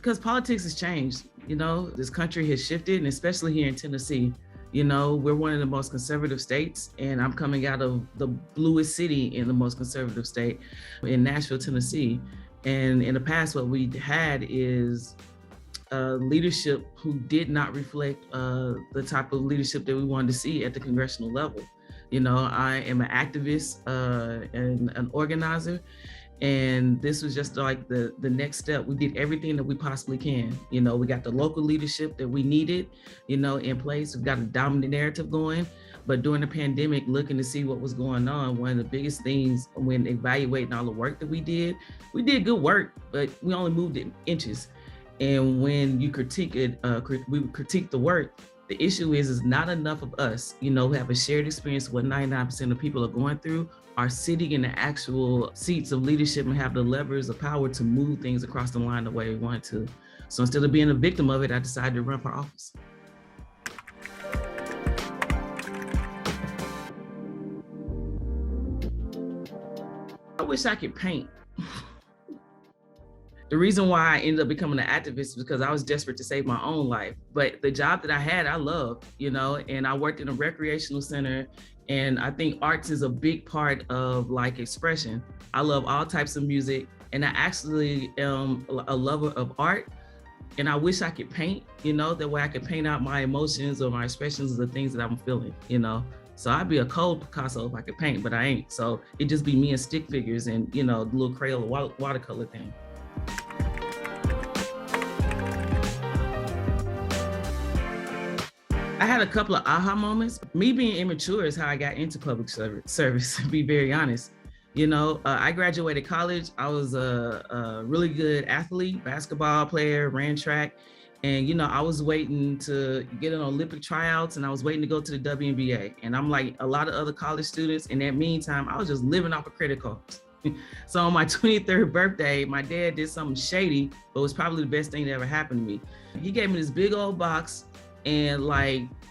Because politics has changed. This country has shifted, and especially here in Tennessee. We're one of the most conservative states, and I'm coming out of the bluest city in the most conservative state, in Nashville, Tennessee. And in the past, what we had is leadership who did not reflect the type of leadership that we wanted to see at the congressional level. I am an activist and an organizer, and this was just like the next step. We did everything that we possibly can. We got the local leadership that we needed, in place. We've got a dominant narrative going. But during the pandemic, looking to see what was going on, one of the biggest things when evaluating all the work that we did good work, but we only moved it inches. And when you critique it, we critique the work. The issue is not enough of us, who have a shared experience what 99% of people are going through, are sitting in the actual seats of leadership and have the levers of power to move things across the line the way we want to. So instead of being a victim of it, I decided to run for office. I wish I could paint. The reason why I ended up becoming an activist is because I was desperate to save my own life. But the job that I had, I loved, and I worked in a recreational center. And I think arts is a big part of expression. I love all types of music, and I actually am a lover of art. And I wish I could paint, that way I could paint out my emotions or my expressions of the things that I'm feeling, So I'd be a cold Picasso if I could paint, but I ain't. So it'd just be me and stick figures and, the little Crayola watercolor thing. I had a couple of aha moments. Me being immature is how I got into public service, to be very honest. I graduated college. I was a really good athlete, basketball player, ran track. And, I was waiting to get an Olympic tryouts, and I was waiting to go to the WNBA. And I'm like a lot of other college students. In that meantime, I was just living off of credit cards. So on my 23rd birthday, my dad did something shady, but it was probably the best thing that ever happened to me. He gave me this big old box, and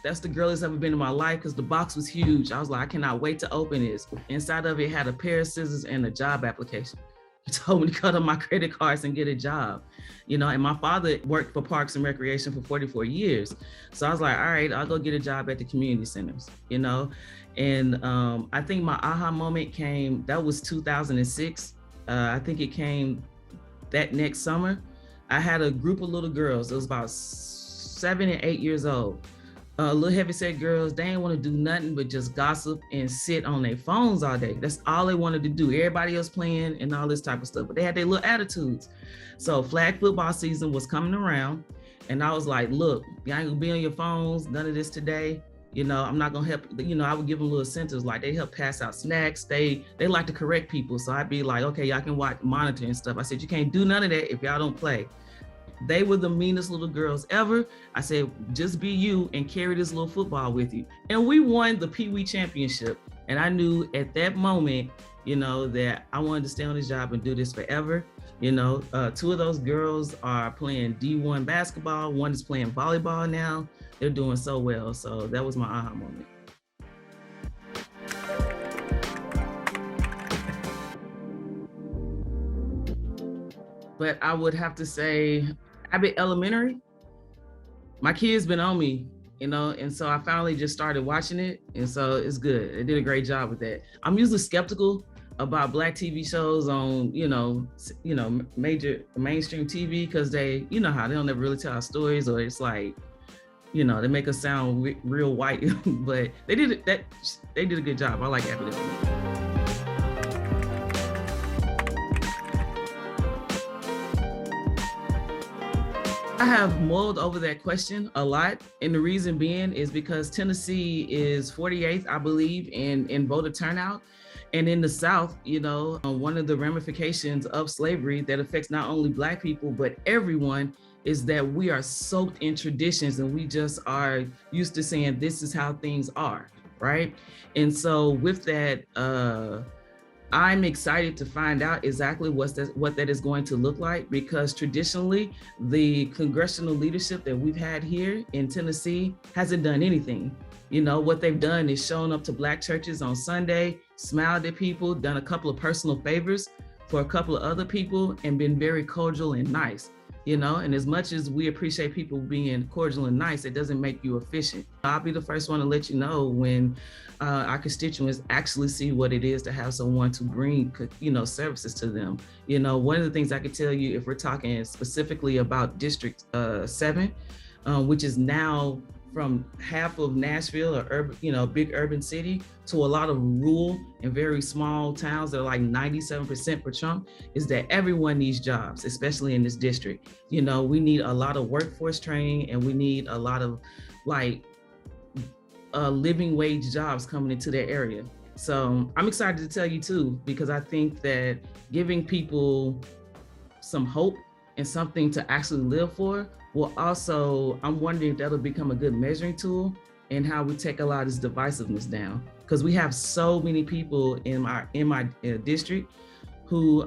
that's the girliest ever been in my life because the box was huge. I was like, I cannot wait to open this. Inside of it had a pair of scissors and a job application. He told me to cut up my credit cards and get a job. And my father worked for Parks and Recreation for 44 years. So I was like, all right, I'll go get a job at the community centers, And I think my aha moment came, that was 2006. I think it came that next summer. I had a group of little girls. It was about 7 and 8 years old. Little heavyset girls, they didn't want to do nothing but just gossip and sit on their phones all day. That's all they wanted to do. Everybody else playing and all this type of stuff, but they had their little attitudes. So flag football season was coming around, and I was like, look, you ain't gonna be on your phones, none of this today. I'm not gonna help, I would give them little incentives, like they help pass out snacks. They like to correct people. So I'd be like, okay, y'all can monitor and stuff. I said, you can't do none of that if y'all don't play. They were the meanest little girls ever. I said, just be you and carry this little football with you. And we won the Pee Wee Championship. And I knew at that moment, that I wanted to stay on this job and do this forever. Two of those girls are playing D1 basketball. One is playing volleyball now. They're doing so well. So that was my aha moment. But I would have to say, Abbott Elementary, my kids been on me, and so I finally just started watching it, and so it's good. They did a great job with that. I'm usually skeptical about Black TV shows on, major mainstream TV because they, how they don't ever really tell our stories, or it's like, they make us sound real white, but they did a good job. I like Abbott Elementary. I have mulled over that question a lot, and the reason being is because Tennessee is 48th, I believe, in voter turnout. And in the South, one of the ramifications of slavery that affects not only Black people, but everyone, is that we are soaked in traditions, and we just are used to saying this is how things are, right? And so with that, I'm excited to find out exactly what that is going to look like, because traditionally, the congressional leadership that we've had here in Tennessee hasn't done anything. What they've done is shown up to Black churches on Sunday, smiled at people, done a couple of personal favors for a couple of other people, and been very cordial and nice. And as much as we appreciate people being cordial and nice, it doesn't make you efficient. I'll be the first one to let you know when our constituents actually see what it is to have someone to bring, services to them. One of the things I could tell you, if we're talking specifically about District 7, which is now from half of Nashville or urban, big urban city to a lot of rural and very small towns that are like 97% for Trump, is that everyone needs jobs, especially in this district. We need a lot of workforce training, and we need a lot of living wage jobs coming into their area. So I'm excited to tell you too, because I think that giving people some hope and something to actually live for will also, I'm wondering if that'll become a good measuring tool in how we take a lot of this divisiveness down. Because we have so many people in my district who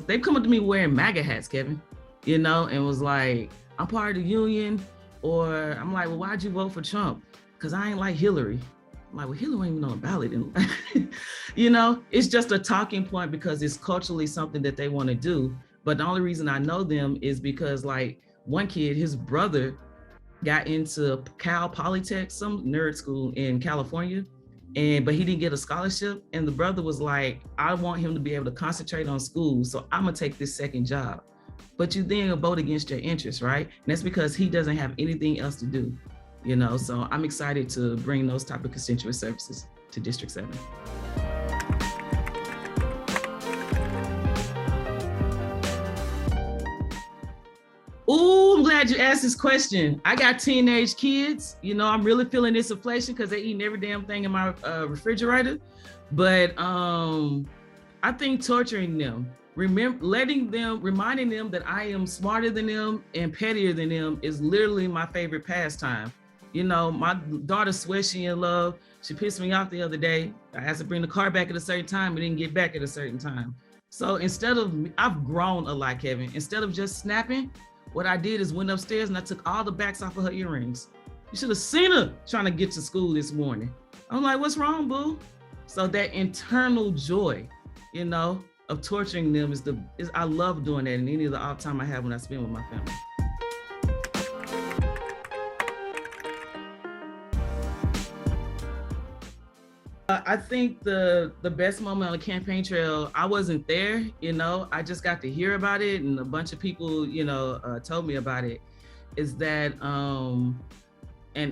they've come up to me wearing MAGA hats, Kevin, and was like, I'm part of the union, or I'm like, well, why'd you vote for Trump? Because I ain't like Hillary. I'm like, well, Hillary ain't even on the ballot. And it's just a talking point because it's culturally something that they want to do. But the only reason I know them is because, like, one kid, his brother got into Cal Polytech, some nerd school in California, but he didn't get a scholarship. And the brother was like, I want him to be able to concentrate on school, so I'm gonna take this second job. But you then vote against your interests, right? And that's because he doesn't have anything else to do, So I'm excited to bring those type of constituent services to District 7. Oh, I'm glad you asked this question. I got teenage kids. I'm really feeling this inflation because they're eating every damn thing in my refrigerator. But I think torturing them, reminding them that I am smarter than them and pettier than them is literally my favorite pastime. My daughter swears she in love. She pissed me off the other day. I had to bring the car back at a certain time and didn't get back at a certain time. So I've grown a lot, Kevin. Instead of just snapping, what I did is went upstairs and I took all the backs off of her earrings. You should have seen her trying to get to school this morning. I'm like, what's wrong, boo? So that internal joy, of torturing them is I love doing that in any of the off time I have when I spend with my family. I think the best moment on the campaign trail, I wasn't there, I just got to hear about it, and a bunch of people, told me about it, is that an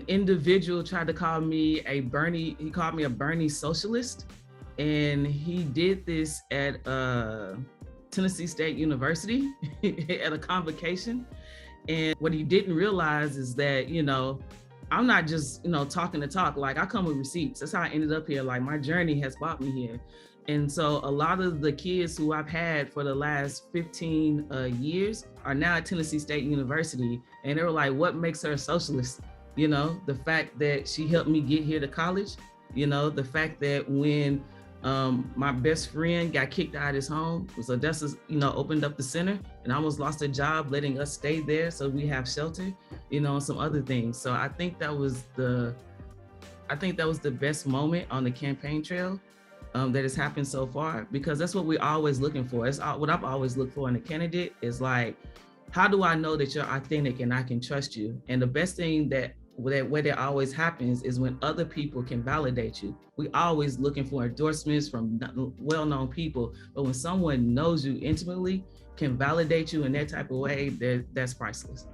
individual tried to call me a Bernie socialist, and he did this at Tennessee State University at a convocation. And what he didn't realize is that, I'm not just, talking to talk. Like, I come with receipts. That's how I ended up here. Like, my journey has brought me here. And so a lot of the kids who I've had for the last 15 years are now at Tennessee State University. And they were like, what makes her a socialist? The fact that she helped me get here to college, the fact that when my best friend got kicked out of his home, was Odessa, opened up the center and almost lost a job, letting us stay there so we have shelter, and some other things. So I think that was the best moment on the campaign trail that has happened so far, because that's what we're always looking for. It's what I've always looked for in a candidate is like, how do I know that you're authentic and I can trust you? And the best thing where that always happens is when other people can validate you. We always looking for endorsements from well-known people, but when someone knows you intimately, can validate you in that type of way, that's priceless.